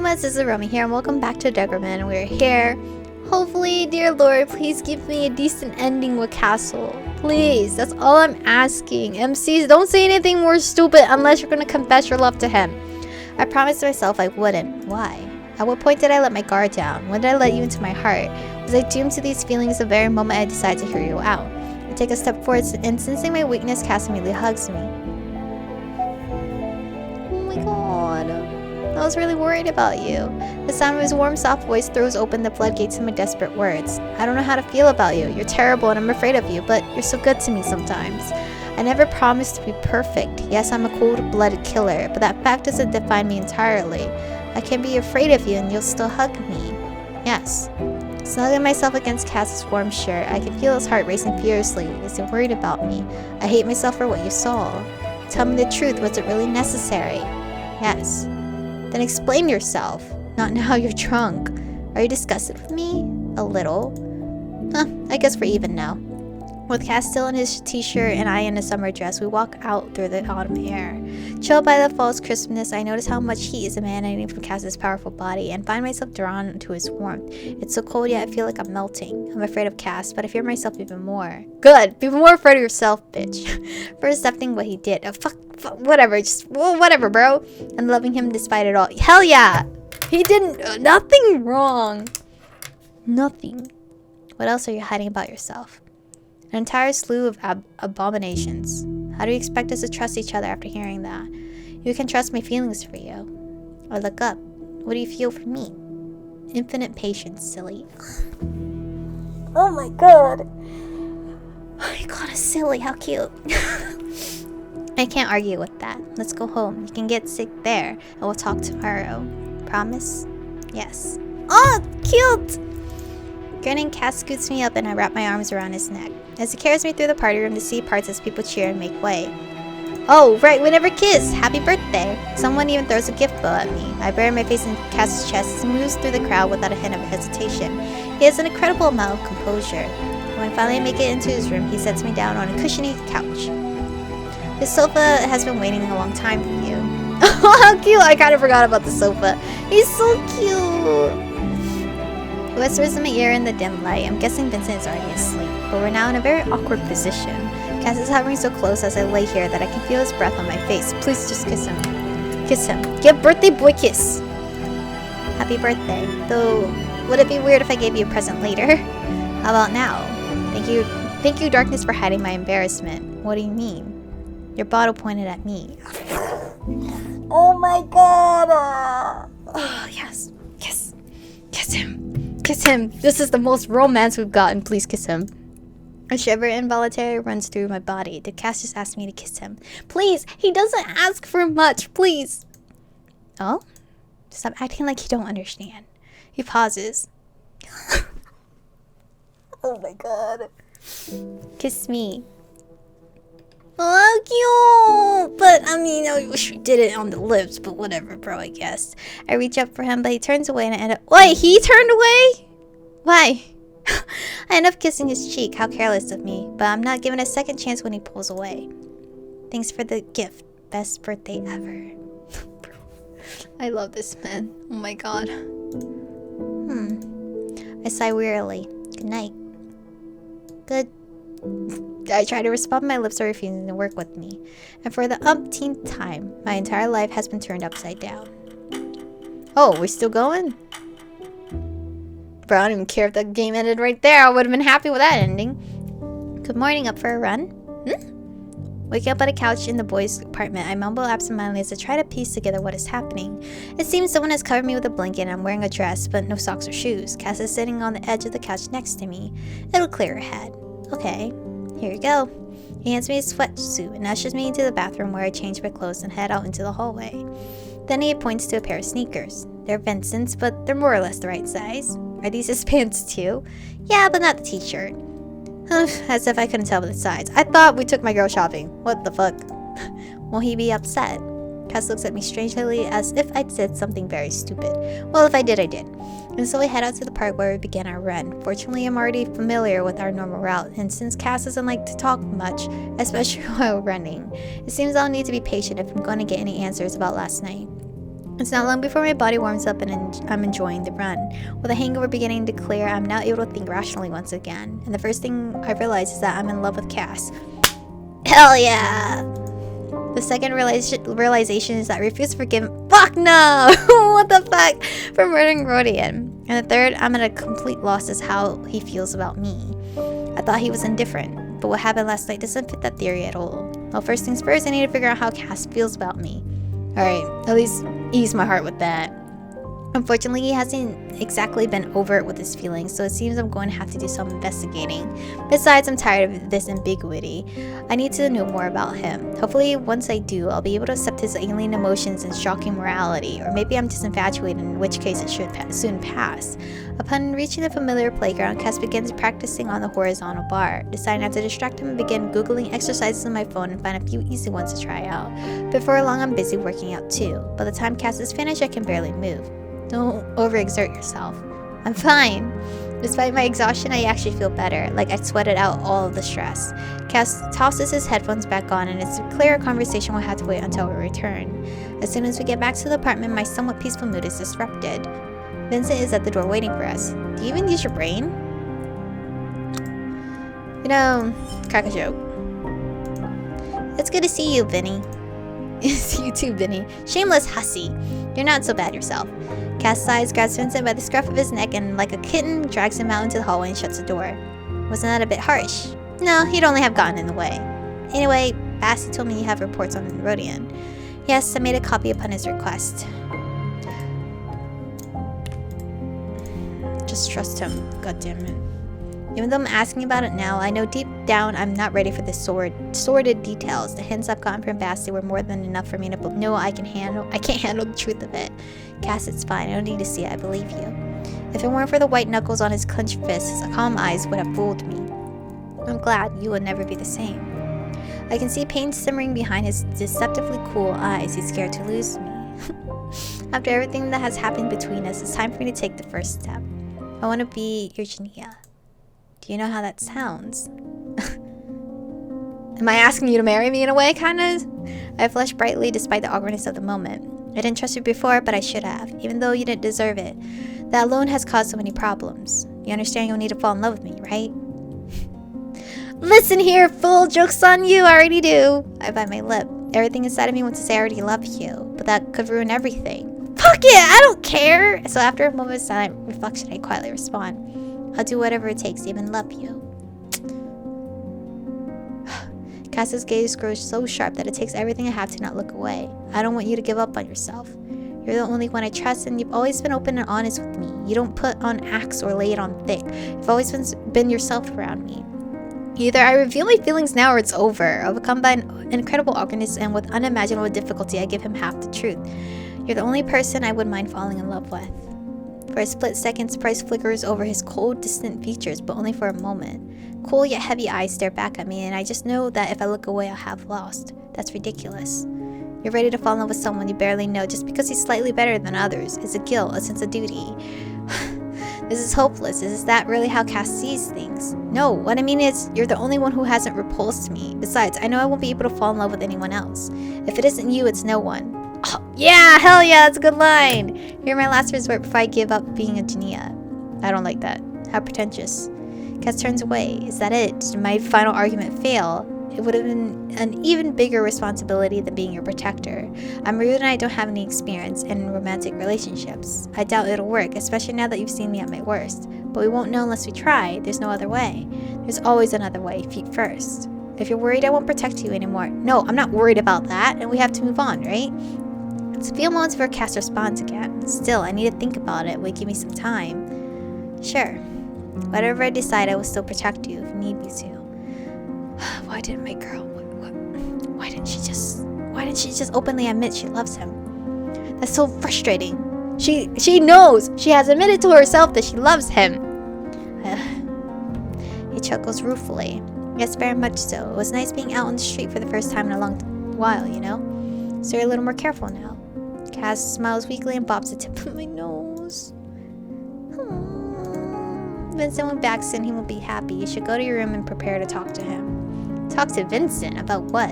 humans, this is Aromie here, and welcome back to Degraman. We're here. Hopefully, dear Lord, please give me a decent ending with Cassel. Please, that's all I'm asking. MCs, don't say anything more stupid unless you're gonna confess your love to him. I promised myself I wouldn't. Why? At what point did I let my guard down? When did I let you into my heart? Was I doomed to these feelings the very moment I decided to hear you out? I take a step forward, and sensing my weakness, Cassel immediately hugs me. Oh my god. I was really worried about you. The sound of his warm, soft voice throws open the floodgates to my desperate words. I don't know how to feel about you. You're terrible and I'm afraid of you, but you're so good to me sometimes. I never promised to be perfect. Yes, I'm a cold-blooded killer, but that fact doesn't define me entirely. I can be afraid of you and you'll still hug me. Yes. Snuggling myself against Cass's warm shirt, I can feel his heart racing furiously. Is he worried about me? I hate myself for what you saw. Tell me the truth. Was it really necessary? Yes. Then explain yourself. Not now, you're drunk. Are you disgusted with me? A little. I guess we're even now. With Cass still in his t-shirt and I in a summer dress, we walk out through the autumn air. Chilled by the fall's crispness, I notice how much heat is emanating from Cass's powerful body and find myself drawn to his warmth. It's so cold, yet I feel like I'm melting. I'm afraid of Cass, but I fear myself even more. Good! Be more afraid of yourself, bitch. For accepting what he did. Fuck, whatever. Just, whatever, bro. And loving him despite it all. Hell yeah! He didn't... nothing wrong. Nothing. What else are you hiding about yourself? An entire slew of abominations. How do you expect us to trust each other after hearing that? You can trust my feelings for you. I look up. What do you feel for me? Infinite patience, silly. Oh my god. Oh, you called us silly. How cute. I can't argue with that. Let's go home. You can get sick there, and we'll talk tomorrow. Promise? Yes. Oh, cute! Grinning, Cass scoots me up and I wrap my arms around his neck. As he carries me through the party room, the seat parts as people cheer and make way. Oh, right, we never kiss! Happy birthday! Someone even throws a gift bow at me. I bury my face in Cass's chest as he moves through the crowd without a hint of hesitation. He has an incredible amount of composure. When I finally make it into his room, he sets me down on a cushiony couch. His sofa has been waiting a long time for you. Oh, how cute! I kind of forgot about the sofa. He's so cute! He whispers in my ear in the dim light. I'm guessing Vincent is already asleep, but we're now in a very awkward position. Cass is hovering so close as I lay here that I can feel his breath on my face. Please just kiss him. Kiss him. Get birthday boy kiss! Happy birthday. Though, would it be weird if I gave you a present later? How about now? Thank you, darkness, for hiding my embarrassment. What do you mean? Your bottle pointed at me. Oh my god! Oh, yes. Kiss. Kiss him. Kiss him. This is the most romance we've gotten. Please kiss him. A shiver involuntary runs through my body. Did Cass just ask me to kiss him? Please. He doesn't ask for much. Please. Oh? Stop acting like you don't understand. He pauses. Oh my god. Kiss me. Oh, cute! But, I mean, I wish we did it on the lips, but whatever, bro, I guess. I reach up for him, but he turns away and I end up... Wait, he turned away? Why? I end up kissing his cheek. How careless of me. But I'm not given a second chance when he pulls away. Thanks for the gift. Best birthday ever. I love this man. Oh my god. I sigh wearily. Good night. Good. I try to respond, my lips are refusing to work with me. And for the umpteenth time, my entire life has been turned upside down. Oh, we're still going? Bro, I don't even care if the game ended right there. I would have been happy with that ending. Good morning, up for a run? Waking up on a couch in the boys' apartment, I mumble absentmindedly as I try to piece together what is happening. It seems someone has covered me with a blanket and I'm wearing a dress, but no socks or shoes. Cass is sitting on the edge of the couch next to me. It'll clear her head. Okay, here you go. He hands me a sweatsuit and ushers me into the bathroom where I change my clothes and head out into the hallway. Then he points to a pair of sneakers. They're Vincent's, but they're more or less the right size. Are these his pants too? Yeah, but not the t-shirt. As if I couldn't tell by the size. I thought we took my girl shopping. What the fuck? Won't he be upset? Cass looks at me strangely as if I'd said something very stupid. Well, if I did, I did. And so we head out to the park where we began our run. Fortunately, I'm already familiar with our normal route, and since Cass doesn't like to talk much, especially while running, it seems I'll need to be patient if I'm going to get any answers about last night. It's not long before my body warms up and I'm enjoying the run. With the hangover beginning to clear, I'm now able to think rationally once again. And the first thing I realize is that I'm in love with Cass. Hell yeah! The second realization is that I refuse to forgive him. Fuck no! What the fuck? For murdering Rodian. And the third, I'm at a complete loss as how he feels about me. I thought he was indifferent, but what happened last night doesn't fit that theory at all. Well, first things first, I need to figure out how Cass feels about me. Alright, at least ease my heart with that. Unfortunately, he hasn't exactly been overt with his feelings, so it seems I'm going to have to do some investigating. Besides, I'm tired of this ambiguity. I need to know more about him. Hopefully, once I do, I'll be able to accept his alien emotions and shocking morality, or maybe I'm just infatuated, in which case it should soon pass. Upon reaching the familiar playground, Cass begins practicing on the horizontal bar. Deciding not to distract him, I begin googling exercises on my phone and find a few easy ones to try out. Before long, I'm busy working out too. By the time Cass is finished, I can barely move. Don't overexert yourself. I'm fine. Despite my exhaustion, I actually feel better, like I sweated out all of the stress. Cass tosses his headphones back on, and it's clear our conversation will have to wait until we return. As soon as we get back to the apartment, my somewhat peaceful mood is disrupted. Vincent is at the door waiting for us. Do you even use your brain? You know, crack a joke. It's good to see you, Vinny. See you too, Vinny. Shameless hussy. You're not so bad yourself. Cass sighs, grabs Vincent by the scruff of his neck, and like a kitten, drags him out into the hallway and shuts the door. Wasn't that a bit harsh? No, he'd only have gotten in the way. Anyway, Bassie told me you have reports on Rodian. Yes, I made a copy upon his request. Just trust him, goddammit. Even though I'm asking about it now, I know deep down I'm not ready for the sordid details. The hints I've gotten from Bassie were more than enough for me to know I can't handle the truth of it. Cass, it's fine. I don't need to see it. I believe you. If it weren't for the white knuckles on his clenched fists, his calm eyes would have fooled me. I'm glad you will never be the same. I can see pain simmering behind his deceptively cool eyes. He's scared to lose me. After everything that has happened between us, it's time for me to take the first step. I want to be your Jania. Do you know how that sounds? Am I asking you to marry me in a way, kinda? I flushed brightly despite the awkwardness of the moment. I didn't trust you before, but I should have, even though you didn't deserve it. That alone has caused so many problems. You understand you'll need to fall in love with me, right? Listen here, fool! Joke's on you, I already do! I bite my lip. Everything inside of me wants to say I already love you, but that could ruin everything. Fuck it! I don't care! So after a moment of silent reflection, I quietly respond. I'll do whatever it takes to even love you. Cass's gaze grows so sharp that it takes everything I have to not look away. I don't want you to give up on yourself. You're the only one I trust, and you've always been open and honest with me. You don't put on acts or lay it on thick. You've always been yourself around me. Either I reveal my feelings now or it's over. Overcome by an incredible awkwardness and with unimaginable difficulty, I give him half the truth. You're the only person I would mind falling in love with. For a split second, surprise flickers over his cold, distant features, but only for a moment. Cool yet heavy eyes stare back at me, and I just know that if I look away, I'll have lost. That's ridiculous. You're ready to fall in love with someone you barely know just because he's slightly better than others. It's a guilt, a sense of duty. This is hopeless. Is that really how Cass sees things? No, what I mean is, you're the only one who hasn't repulsed me. Besides, I know I won't be able to fall in love with anyone else. If it isn't you, it's no one. Oh, yeah, hell yeah, that's a good line. You're my last resort before I give up being a Jania. I don't like that. How pretentious. Cass turns away. Is that it? Did my final argument fail? It would have been an even bigger responsibility than being your protector. I'm rude and I don't have any experience in romantic relationships. I doubt it'll work, especially now that you've seen me at my worst. But we won't know unless we try. There's no other way. There's always another way, feet first. If you're worried I won't protect you anymore. No, I'm not worried about that, and we have to move on, right? It's a few moments before Cass responds again. Still, I need to think about it. Will you give me some time? Sure. Whatever I decide, I will still protect you if you need me to. Why didn't my girl? Why didn't she just openly admit she loves him? That's so frustrating. She knows. She has admitted to herself that she loves him. He chuckles ruefully. Yes, very much so. It was nice being out on the street for the first time in a long while, you know? So you're a little more careful now. Cass smiles weakly and bobs the tip of my nose. Vincent went back soon. He will be happy. You should go to your room and prepare to talk to him. Talk to Vincent? About what?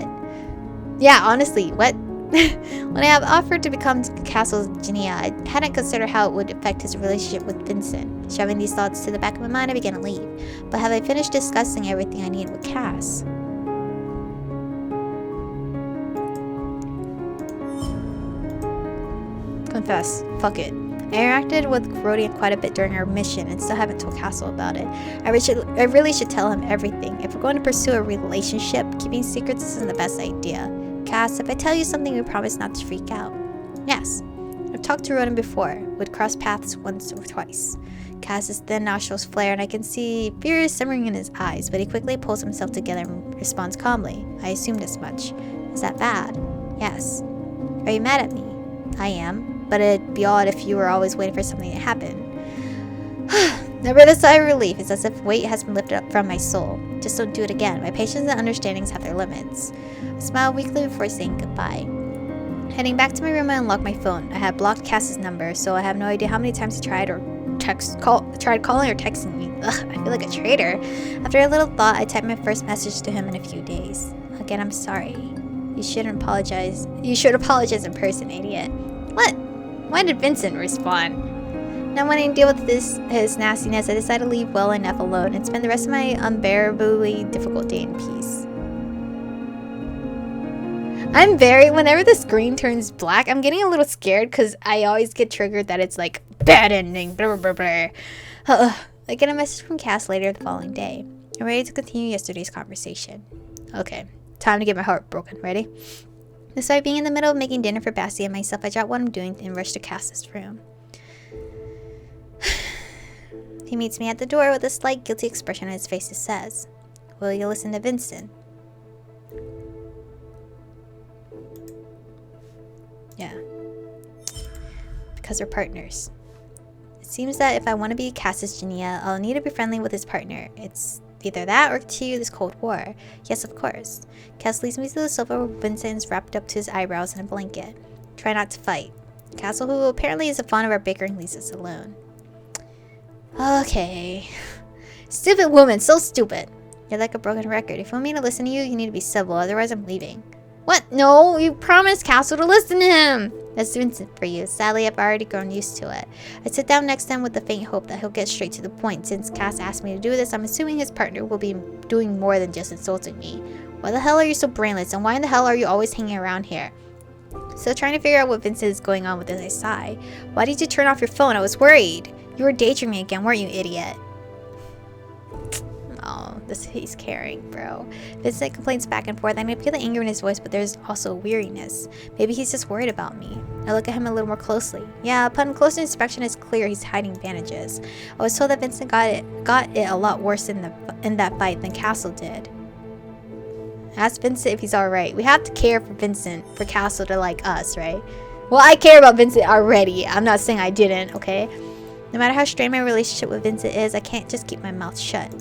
Yeah, honestly, what? When I have offered to become Cassel's Genia, I hadn't considered how it would affect his relationship with Vincent. Shoving these thoughts to the back of my mind, I began to leave. But have I finished discussing everything I need with Cass? Confess. Fuck it. I interacted with Rodian quite a bit during our mission and still haven't told Cassel about it. I really should tell him everything. If we're going to pursue a relationship, keeping secrets isn't the best idea. Cass, if I tell you something, you promise not to freak out. Yes. I've talked to Rodian before. We'd crossed paths once or twice. Cass's thin nostrils flare and I can see fear simmering in his eyes, but he quickly pulls himself together and responds calmly. I assumed as much. Is that bad? Yes. Are you mad at me? I am. But it'd be odd if you were always waiting for something to happen. Never the sigh of relief. It's as if weight has been lifted up from my soul. Just don't do it again. My patience and understandings have their limits. I smiled weakly before saying goodbye. Heading back to my room, I unlocked my phone. I had blocked Cass's number, so I have no idea how many times he tried calling or texting me. Ugh, I feel like a traitor. After a little thought, I typed my first message to him in a few days. Again, I'm sorry. You should apologize in person, idiot. What? Why did Vincent respond? Not wanting to deal with his nastiness, I decided to leave well enough alone and spend the rest of my unbearably difficult day in peace. Whenever the screen turns black, I'm getting a little scared because I always get triggered that it's like, bad ending, blah blah blah blah. I get a message from Cass later the following day. I'm ready to continue yesterday's conversation. Okay, time to get my heart broken. Ready? Despite being in the middle of making dinner for Basti and myself, I drop what I'm doing and rush to Cass's room. He meets me at the door with a slight guilty expression on his face that says, "Will you listen to Vincent?" Yeah. Because we're partners. It seems that if I want to be Cass's Genia, I'll need to be friendly with his partner. It's either that or continue this Cold War. Yes, of course. Cass leads me to the sofa where Vincent is wrapped up to his eyebrows in a blanket. Try not to fight. Cassel, who apparently is fond of our bickering, leaves us alone. Okay. Stupid woman, so stupid. You're like a broken record. If you want me to listen to you, you need to be civil, otherwise I'm leaving. What? No, you promised Cassel to listen to him. That's Vincent for you. Sadly, I've already grown used to it. I sit down next to him with the faint hope that he'll get straight to the point. Since Cass asked me to do this, I'm assuming his partner will be doing more than just insulting me. Why the hell are you so brainless, and why in the hell are you always hanging around here? Still trying to figure out what Vincent is going on with this, I sigh. Why did you turn off your phone? I was worried. You were daydreaming again, weren't you, idiot? Oh, he's caring, bro. Vincent complains back and forth. I can feel the anger in his voice, but there's also weariness. Maybe he's just worried about me. I look at him a little more closely. Yeah, upon closer inspection, it's clear he's hiding bandages. I was told that Vincent got it a lot worse in that fight than Cassel did. Ask Vincent if he's alright. We have to care for Vincent for Cassel to like us, right? Well, I care about Vincent already. I'm not saying I didn't, okay? No matter how strained my relationship with Vincent is, I can't just keep my mouth shut.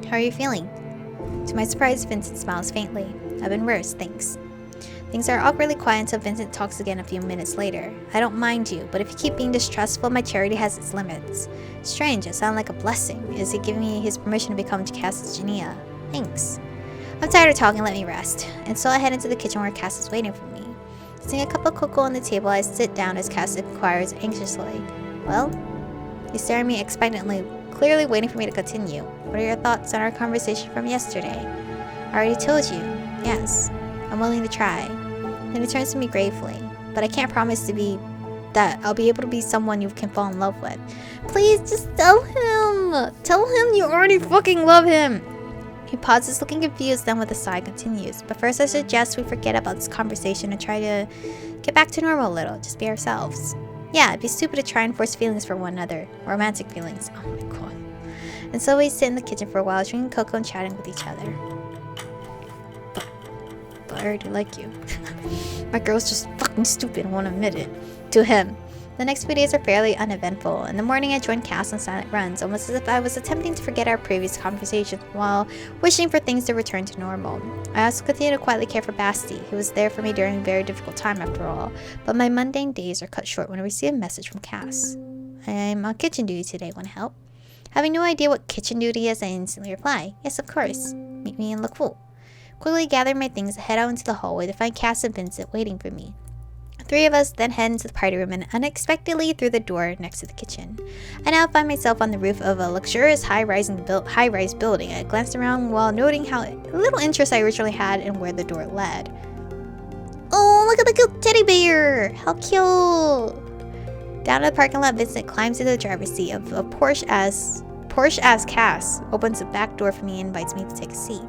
How are you feeling? To my surprise, Vincent smiles faintly. I've been worse, thanks. Things are awkwardly quiet until Vincent talks again a few minutes later. I don't mind you, but if you keep being distrustful, my charity has its limits. Strange, it sounds like a blessing. Is he giving me his permission to become Cass's Genia? Thanks. I'm tired of talking, let me rest. And so I head into the kitchen where Cass is waiting for me. Seeing a cup of cocoa on the table, I sit down as Cass inquires anxiously. Well? You stare at me expectantly, clearly waiting for me to continue. What are your thoughts on our conversation from yesterday? I already told you. Yes. I'm willing to try. Then he turns to me gravely. But I can't promise that I'll be able to be someone you can fall in love with. Please, just tell him. Tell him you already fucking love him. He pauses, looking confused, then with a sigh continues. But first I suggest we forget about this conversation and try to get back to normal a little. Just be ourselves. Yeah, it'd be stupid to try and force feelings for one another. Romantic feelings. Oh my god. And so we sit in the kitchen for a while, drinking cocoa and chatting with each other. But I already like you. My girl's just fucking stupid and won't admit it. To him. The next few days are fairly uneventful. In the morning, I joined Cass on silent runs, almost as if I was attempting to forget our previous conversations while wishing for things to return to normal. I also continued to quietly care for Basti, who was there for me during a very difficult time after all. But my mundane days are cut short when I receive a message from Cass. I'm on kitchen duty today, want to help? Having no idea what kitchen duty is, I instantly reply, yes, of course. Meet me in Le Cool. Quickly gathering my things, I head out into the hallway to find Cass and Vincent waiting for me. Three of us then head into the party room and unexpectedly through the door next to the kitchen. I now find myself on the roof of a luxurious high-rise building. I glanced around while noting how little interest I originally had in where the door led. Oh, look at the cute teddy bear! How cute! Down in the parking lot, Vincent climbs into the driver's seat of a Porsche as Cass opens the back door for me and invites me to take a seat.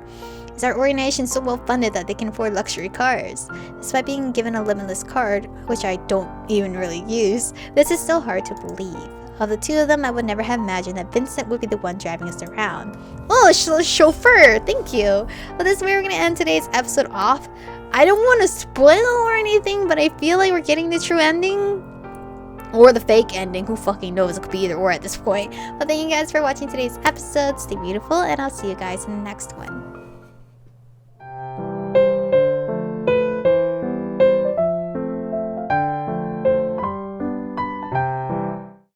Is our organization so well funded that they can afford luxury cars? Despite being given a limitless card, which I don't even really use, this is still hard to believe. Of the two of them, I would never have imagined that Vincent would be the one driving us around. Oh, chauffeur! Thank you! Well, this is where we're going to end today's episode off. I don't want to spoil or anything, but I feel like we're getting the true ending. Or the fake ending. Who fucking knows? It could be either or at this point. But thank you guys for watching today's episode. Stay beautiful, and I'll see you guys in the next one.